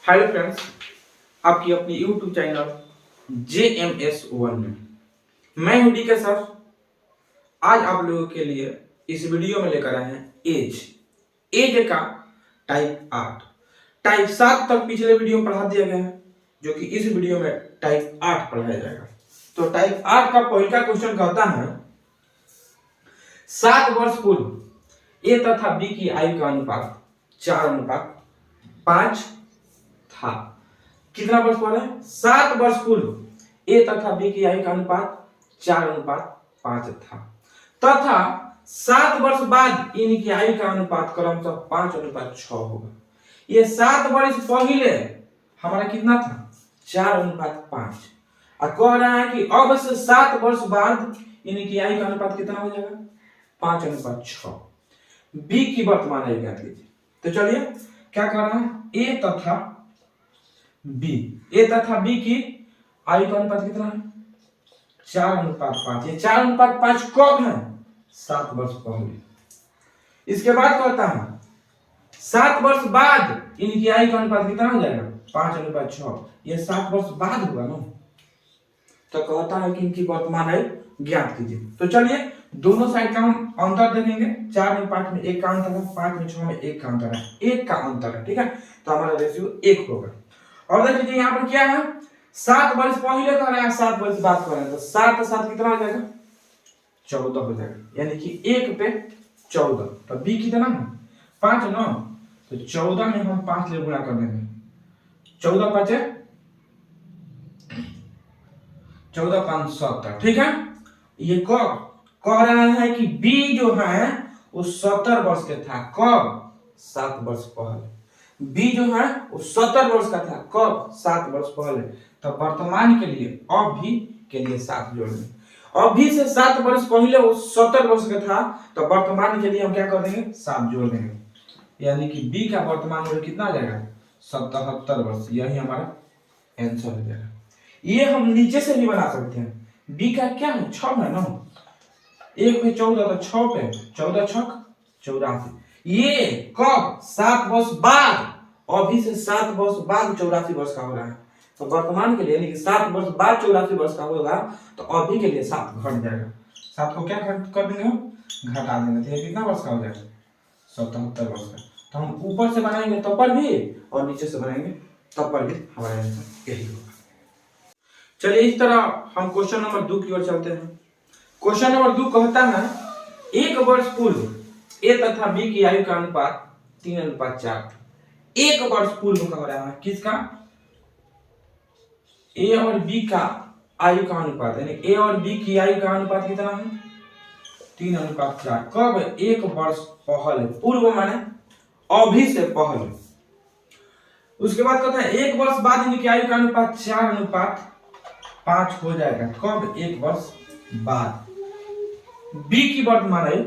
Hi friends, आपकी अपनी YouTube channel JMS1 में मैं हूं DK सर। आज आप लोगों के लिए इस वीडियो में लेकर आए हैं एज का टाइप 8 टाइप 7 तक पिछले वीडियो में पढ़ा दिया गया है, जो कि इस वीडियो में टाइप 8 पढ़ाया जाएगा। तो टाइप 8 का पहला क्वेश्चन कहता है 7 वर्ष पूर्व ए तथा बी की आयु का अनुपात 4:5 था। कितना वर्ष पहले? 7 वर्ष पूर्व ए तथा बी की आयु का अनुपात 4:5 था तथा 7 वर्ष बाद इनकी आयु का अनुपात क्रमशः 5:6 होगा। ये 7 वर्ष पहले हमारा कितना था? 4:5 और कह रहा है कि अब से 7 वर्ष बाद इनकी आयु का अनुपात कितना हो जाएगा? 5:6। बी की वर्तमान आयु ज्ञात कीजिए। तो चलिए क्या कर रहा है, ए तथा बी की आयु का अनुपात कितना है? 4:5। ये 4:5 कब है? 7 वर्ष पहले। इसके बाद कहता है 7 वर्ष बाद इनकी आयु का अनुपात कितना हो जाएगा? 5:6। ये 7 वर्ष बाद होगा ना। तो कहता है कि इनकी वर्तमान आयु ज्ञात कीजिए। तो चलिए दोनों साइड का हम अंतर देखेंगे। 4 में 5 में 1 का अंतर है, 5 में 6 में 1 का अंतर है, 1 का अंतर है। ठीक है, तो हमारा रेशियो 1 होगा। और देखिए यहाँ पर क्या है, 7 वर्ष पहले कह रहा है, 7 वर्ष बाद कह रहा है, तो 7 7 कितना हो जाएगा? 14 हो जाएगा, यानी कि 1 पे 14। तो बी कितना है? 5 ना, तो 14 में हम 5 ले गुणा कर देंगे। 14 5 14 5 70। ठीक है, ये कब कह रहा है कि बी जो है वो 70 वर्ष के था। कब? 7 वर्ष पहले। बी जो है वो 70 वर्ष का था। कब? 7 वर्ष पहले। तो वर्तमान के लिए अभी के लिए 7 जोड़ देंगे। अभी से 7 वर्ष पहले वो 70 वर्ष का था, तो वर्तमान के लिए हम क्या कर देंगे? 7 जोड़ देंगे, यानी कि बी का वर्तमान मूल्य कितना आ जाएगा? 77 वर्ष। यही हमारा आंसर हो जाएगा। ये हम नीचे से भी बना सकते हैं। बी का क्या है? 6 है ना, 1 पे 14, तो 6 पे 14 6 84। ये कब? 7 वर्ष बाद। अभी से 7 वर्ष बाद 84 वर्ष का हो रहा है। तो वर्तमान के लिए यानी कि 7 वर्ष बाद 84 वर्ष का होगा, तो अभी के लिए 7 घट जाएगा। 7 को क्या कर देंगे हम? घटा देंगे। तो ये कितना वर्ष का हो जाएगा? 77 वर्ष का। तो हम ऊपर से बनाएंगे तब पर भी और नीचे से बनाएंगे तब पर भी हमारा आंसर यही होगा। चलिए इस तरह हम क्वेश्चन नंबर 2 की ओर चलते हैं। क्वेश्चन नंबर 2 कहता है 1 वर्ष पूर्व ए तथा बी की आयु का अनुपात 3:4 था। 1 वर्ष पूर्व कह रहा है किसका? ए और बी का आयु का अनुपात, यानी ए और बी की आयु का अनुपात कितना है? 3:4। कब? 1 वर्ष पहले। पूर्व माने अभी से पहले। उसके बाद कहता है 1 वर्ष बाद इनकी आयु का अनुपात 4:5 हो जाएगा। कब? 1 वर्ष बाद। बी की वर्तमान आयु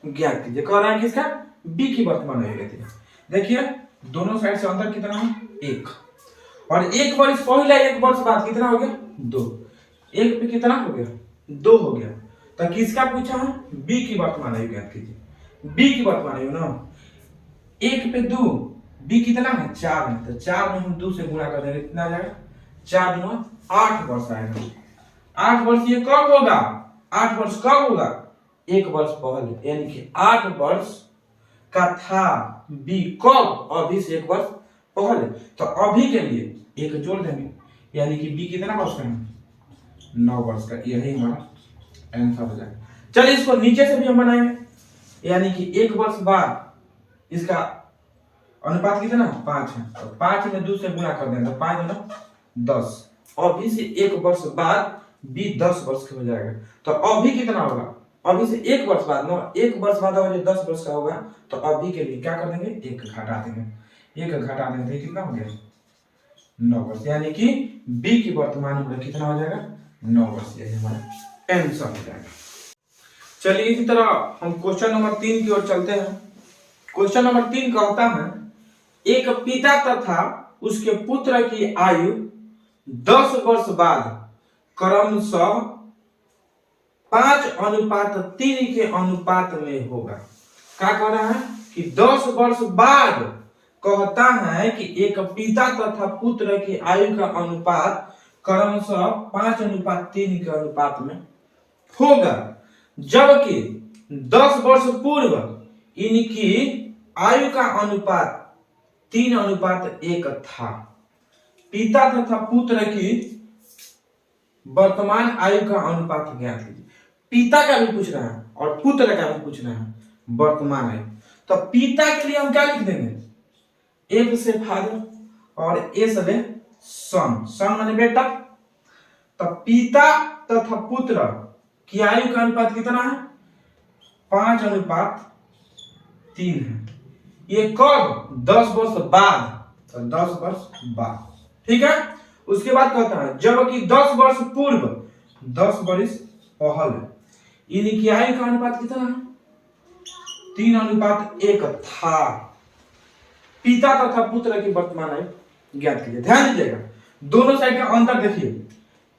ज्ञात कीजिए। कह रहा है किसका? बी की वर्तमान आयु ज्ञात कीजिए। देखिए दोनों साइड से अंतर कितना है? 1। और 1 वर्ष पहले 1 वर्ष बाद कितना हो गया? 2। 1 पे कितना हो गया? 2 हो गया। तो किसका पूछा है? बी की वर्तमान आयु ज्ञात कीजिए। बी की वर्तमान आयु ना, 1 पे 2, बी कितना है? 4 है। तो 4 में हम 2 से गुणा कर देंगे, कितना आ जाएगा? 4 गुना 8 वर्ष आएगा। 8 वर्ष ये कब होगा? 8 वर्ष कब होगा? 1 वर्ष पहले, यानी कि 8 वर्ष का था बी। कब? अभी से 1 वर्ष पहले। तो अभी के लिए 1 जोड़ देंगे, यानी कि बी कितना वर्ष का है? 9 वर्ष का। यही हमारा आंसर हो जाएगा। चलिए इसको नीचे से भी हम बनाएंगे, यानी कि 1 वर्ष बाद इसका अनुपात कितना? 5 है। तो 5 में 2 से गुणा कर देंगे, 5 गुना 10। अभी से 1 वर्ष बाद बी 10 वर्ष का हो जाएगा। तो अभी कितना होगा? अभी से 1 वर्ष बाद ना, 1 वर्ष बाद अगर 10 वर्ष का होगा, तो अभी के लिए क्या कर देंगे? 1 घटा देंगे। 1 घटा देंगे तो कितना हो गया? 9 वर्ष। यानी कि बी की वर्तमान उम्र कितना हो जाएगा? 9 वर्ष। यही हमारा आंसर हो जाएगा। चलिए इसी तरह हम क्वेश्चन नंबर 3 की ओर चलते हैं। क्वेश्चन नंबर 3 कहता है एक पिता तथा उसके पुत्र की आयु 10 वर्ष बाद क्रमशः 5:3 के अनुपात में होगा। क्या कह रहा है कि 10 वर्ष बाद कहता है कि एक पिता तथा पुत्र की आयु का अनुपात क्रमशः 5:3 के अनुपात में होगा, जबकि 10 वर्ष पूर्व इनकी आयु का अनुपात 3:1 था। पिता तथा पुत्र की वर्तमान आयु का अनुपात ज्ञात कीजिए। पिता का भी पूछ रहा है और पुत्र का भी पूछ रहा है वर्तमान आयु। तो पिता के लिए हम क्या लिख देंगे, एफ से फादर और ए से सन, सन माने बेटा। तो पिता तथा पुत्र की आयु का अनुपात कितना है, 5:3 है। ये कब, 10 वर्ष बाद, तो 10 वर्ष बाद, ठीक है। उसके बाद कहता है जबकि 10 वर्ष पूर्व, 10 वर्ष पहले इनकी आयु का अनुपात कितना है, 3:1 था। पिता तथा पुत्र की वर्तमान आयु ज्ञात कीजिए। ध्यान दीजिएगा, दोनों साइड का अंतर देखिए।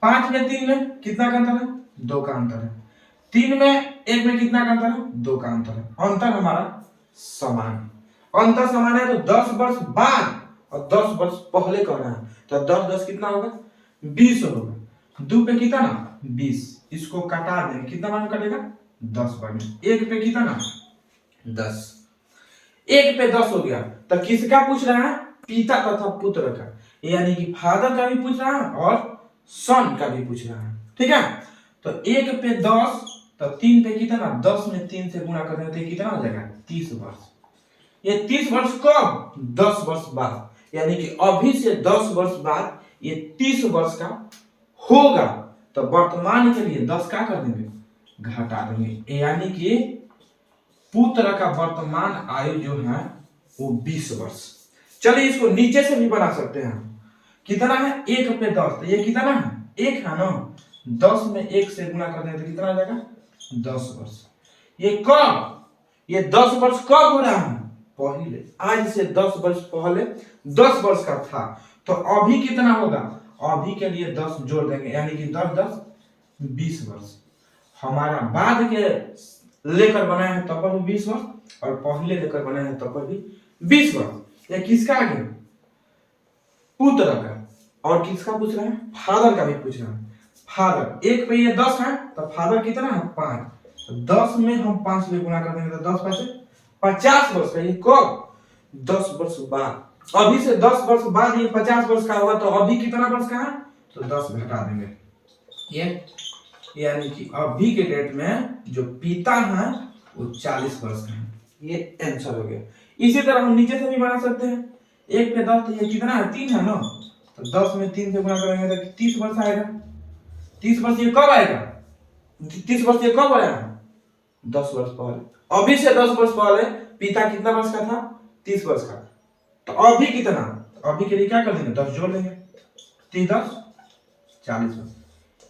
5 में 3 में कितना का अंतर है, 2 का अंतर है। 3 में 1 में कितना का अंतर है, 2 का अंतर है। अंतर हमारा समान, अंतर समान है। तो 10 वर्ष बाद और 10 वर्ष पहले कहना है, तो 10 कितना होगा, 20 होगा। 2 पे कितना, 20, इसको काटा देंगे, कितना मान कटेगा, 10 बने। 1 पे कितना, 10, 1 पे 10 हो गया। तो किसका पूछ रहा है, पिता तथा पुत्र का, यानी कि फादर का भी पूछ रहा है और सन का भी पूछ रहा है, ठीक है। तो 1 पे 10, तो 3 पे कितना, 10 में 3 से गुणा करने पे कितना हो जाएगा, 30 वर्ष। ये 30 वर्ष कब, 10 वर्ष बाद, यानी कि अभी से 10 वर्ष बाद ये 30 वर्ष का होगा। तो वर्तमान के लिए 10 क्या कर देंगे, घटा देंगे, यानी कि पुत्र का वर्तमान आयु जो है वो 20 वर्ष। चलिए इसको नीचे से भी बना सकते हैं। कितना है, 1 पे 10, तो ये कितना है, 1 है ना। 10 में 1 से गुणा कर दें तो कितना आ जाएगा, 10 वर्ष। ये कब, ये 10 वर्ष कब हो रहा है, पहले, आज से 10 वर्ष पहले 10 वर्ष का था। तो अभी कितना होगा, अभी के लिए 10 जोड़ देंगे, यानी कि 10 10 20 वर्ष। हमारा बाद के लेकर बनाया है तब पर भी 20 वर्ष और पहले लेकर बनाया है तब पर भी 20 वर्ष। ये किसका आ गया, पुत्र का। और किसका पूछ रहा है, फादर का भी पूछ रहा है। फादर 1 पे ये 10 है, तो फादर कितना है, 5। तो 10 में हम 5 से गुणा कर देंगे तो 10 5 50 वर्ष का। ये कब, 10 वर्ष बाद। अभी से 10 वर्ष बाद ये 50 वर्ष का होगा। तो अभी कितना वर्ष का है, तो 10 घटा देंगे। ये यानी कि अभी के डेट में जो पिता है वो 40 वर्ष का है। ये आंसर हो गया। इसी तरह हम नीचे से भी बना सकते हैं। 1 पे 10, तो ये कितना है, 3 है ना। तो 10 में 3 से गुणा करेंगे तो 30 वर्ष आएगा। 30 वर्ष ये कब आएगा, 30 वर्ष ये कब आया, 10 वर्ष पहले। अभी से 10 वर्ष पहले पिता कितना वर्ष का था, 30 वर्ष का। तो अभी कितना, तो अभी के लिए क्या कर देंगे, 10 जोड़ लेंगे, 30 10 40 वर्ष।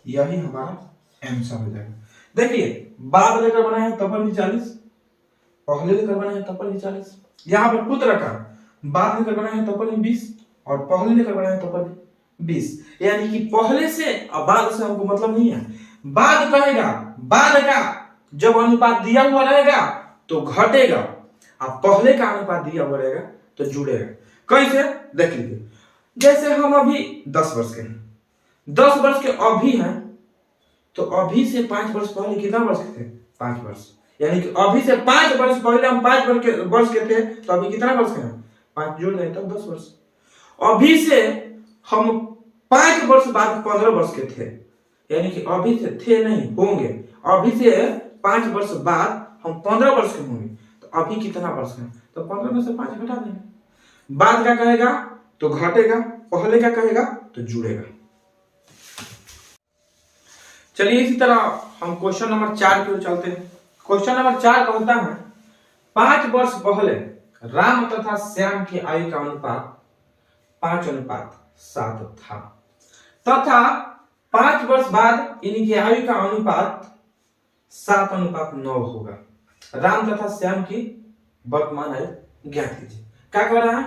यही हमारा आंसर हो जाएगा। देखिए बाद लेकर बनाए हैं तब पर भी 40, पहले लेकर बनाए हैं तब पर भी 40। यहाँ पर पुत्र का बाद लेकर बनाए हैं तब पर भी 20 और पहले लेकर बनाए हैं तब पर भी 20। यानी कि पहले से और बाद से हमको मतलब नहीं है। बाद कहेगा, बाद का जब अनुपात दिया हुआ रहेगा तो घटेगा और पहले का अनुपात दिया हुआ रहेगा तो जुड़ेगा। कैसे, देख लीजिए। जैसे हम अभी 10 वर्ष के हैं, 10 वर्ष के अभी हैं, तो अभी से 5 वर्ष पहले कितना वर्ष के थे, 5 वर्ष। यानी कि अभी से 5 वर्ष पहले हम 5 वर्ष के थे, तो अभी कितना वर्ष के हैं, 5 जोड़ दें तब 10 वर्ष। अभी से हम 5 वर्ष बाद 15 वर्ष के थे, यानी कि अभी से थे नहीं, होंगे। अभी से 5 वर्ष बाद हम 15 वर्ष के होंगे, तो अभी कितना वर्ष है, तो 15 में से 5 घटा देंगे। बाद का कहेगा तो घटेगा, पहले का कहेगा तो जुड़ेगा। चलिए इसी तरह हम क्वेश्चन नंबर 4 की ओर चलते हैं। क्वेश्चन नंबर 4 कहता है 5 वर्ष पहले राम तथा श्याम की आयु का अनुपात 5:7 था तथा 5 वर्ष बाद इनकी आयु का अनुपात 7:9 होगा। राम तथा श्याम की वर्तमान आयु ज्ञात कीजिए। क्या कह रहा है,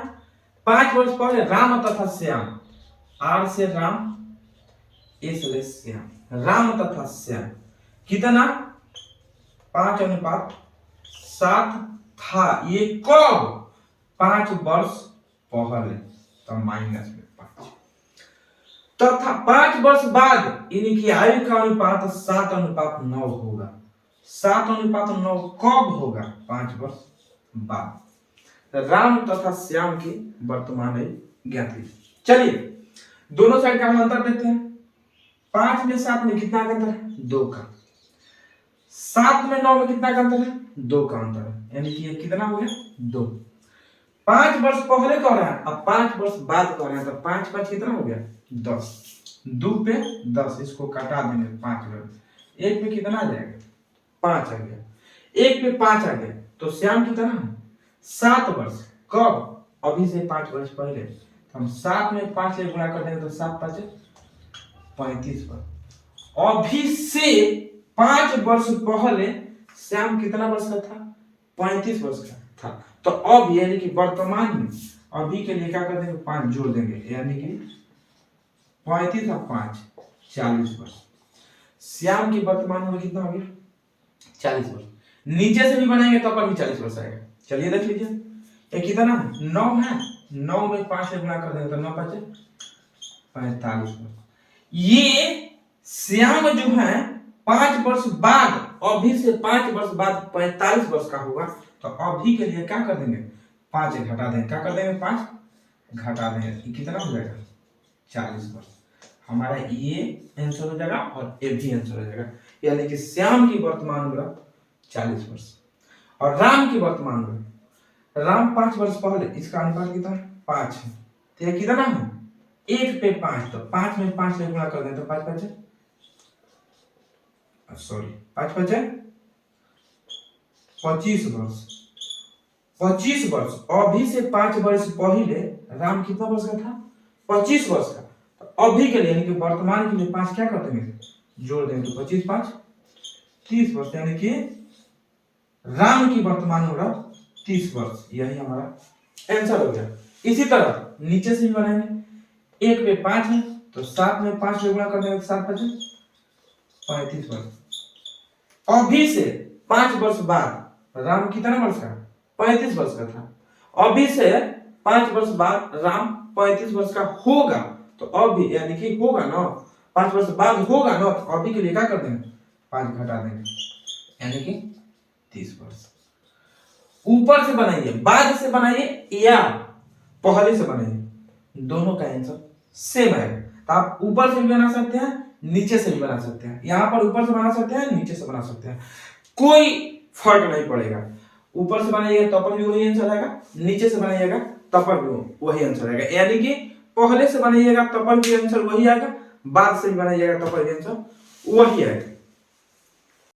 5 वर्ष पहले राम तथा श्याम, आर से राम, ए से श्याम, राम तथा श्याम कितना 5:7 था। ये कब, 5 वर्ष पहले तो माइनस में 5 तथा 5 वर्ष बाद इनकी आयु का अनुपात 7:9 होगा। 7:9 कब होगा? 5 वर्ष बाद। राम तथा श्याम की वर्तमान आयु ज्ञात कीजिए। चलिए दोनों साइड का हम अंतर देखते हैं। 5 में 7 में कितना का अंतर है? 2 का। 7 में 9 में कितना का अंतर है? 2 का अंतर है, यानी कि ये कितना हो गया? 2। 5 वर्ष पहले कह रहा है, अब 5 वर्ष बाद कह रहे हैं, तो 5 5 कितना हो गया? 10। 2 पे 10, इसको काटा देंगे 5 में। 1 पे कितना आ जाएगा? 5 आ गया। 1 पे 5 आ गया, तो श्याम कितना है? 7 वर्ष। कब? अभी से 5 वर्ष पहले। तो हम 7 में 5 से गुणा कर देंगे तो 7 5 35 वर्ष। अभी से 5 वर्ष पहले श्याम कितना वर्ष का था? 35 वर्ष का था। तो अब यानी कि वर्तमान में अभी के लिए क्या कर देंगे? 5 जोड़ देंगे, यानी कि 35 और 5 40 वर्ष। श्याम की वर्तमान में कितना हो गया? 40 वर्ष। नीचे से भी बनाएंगे तो पर भी 40 वर्ष आएगा। चलिए देख लीजिए, ये कितना है? 9 है। 9 में 5 से गुणा कर देंगे तो 9 5 45 वर्ष। ये श्याम जो है 5 वर्ष बाद, अभी से 5 वर्ष बाद 45 वर्ष का होगा। तो अभी के लिए क्या कर देंगे? 5 घटा देंगे। क्या कर देंगे? 5 घटा देंगे। ये कितना हो जाएगा? 40 वर्ष। हमारा ये आंसर हो जाएगा और ये भी आंसर हो जाएगा, यानी कि श्याम की वर्तमान उम्र 40 वर्ष और राम की वर्तमान उम्र, राम 5 वर्ष पहले, इसका अनुपात कितना है? 5 है। तो ये कितना है? 1 पे 5, तो 5 में 5 से गुणा कर दें तो 5 5 5 5 25 वर्ष। 25 वर्ष। अभी से 5 वर्ष पहले राम कितना वर्ष का था? 25 वर्ष का। तो अभी के लिए यानी कि वर्तमान के लिए 5 क्या कर देंगे? जोड़ देंगे तो 25 5 30 वर्ष, यानी कि राम की वर्तमान उम्र 30 वर्ष। यही हमारा आंसर हो गया। इसी तरह नीचे से भी बनाएंगे। 1 पे 5 है, तो 7 में 5 से गुणा कर देंगे तो 7 5 35 वर्ष। अभी से 5 वर्ष बाद राम कितना वर्ष का? 35 वर्ष का था। अभी से 5 वर्ष बाद राम 35 वर्ष का होगा। तो अभी यानी कि होगा ना, 5 वर्ष बाद होगा ना, तो अभी के लिए क्या कर देंगे? 5 घटा देंगे, यानी कि 30 वर्ष। ऊपर से बनाइए, बाद से बनाइए या पहले से बनाइए, दोनों का आंसर सेम आएगा। तो आप ऊपर से भी बना सकते हैं, नीचे से भी बना सकते हैं। यहां पर ऊपर से बना सकते हैं, नीचे से बना सकते हैं, कोई फर्क नहीं पड़ेगा। ऊपर से बनाइएगा तब पर भी वही आंसर आएगा, नीचे से बनाइएगा तब पर भी वही आंसर आएगा। यानी कि पहले से बनाइएगा तब पर भी आंसर वही आएगा, बाद से भी बनाइएगा तब पर भी आंसर वही आएगा।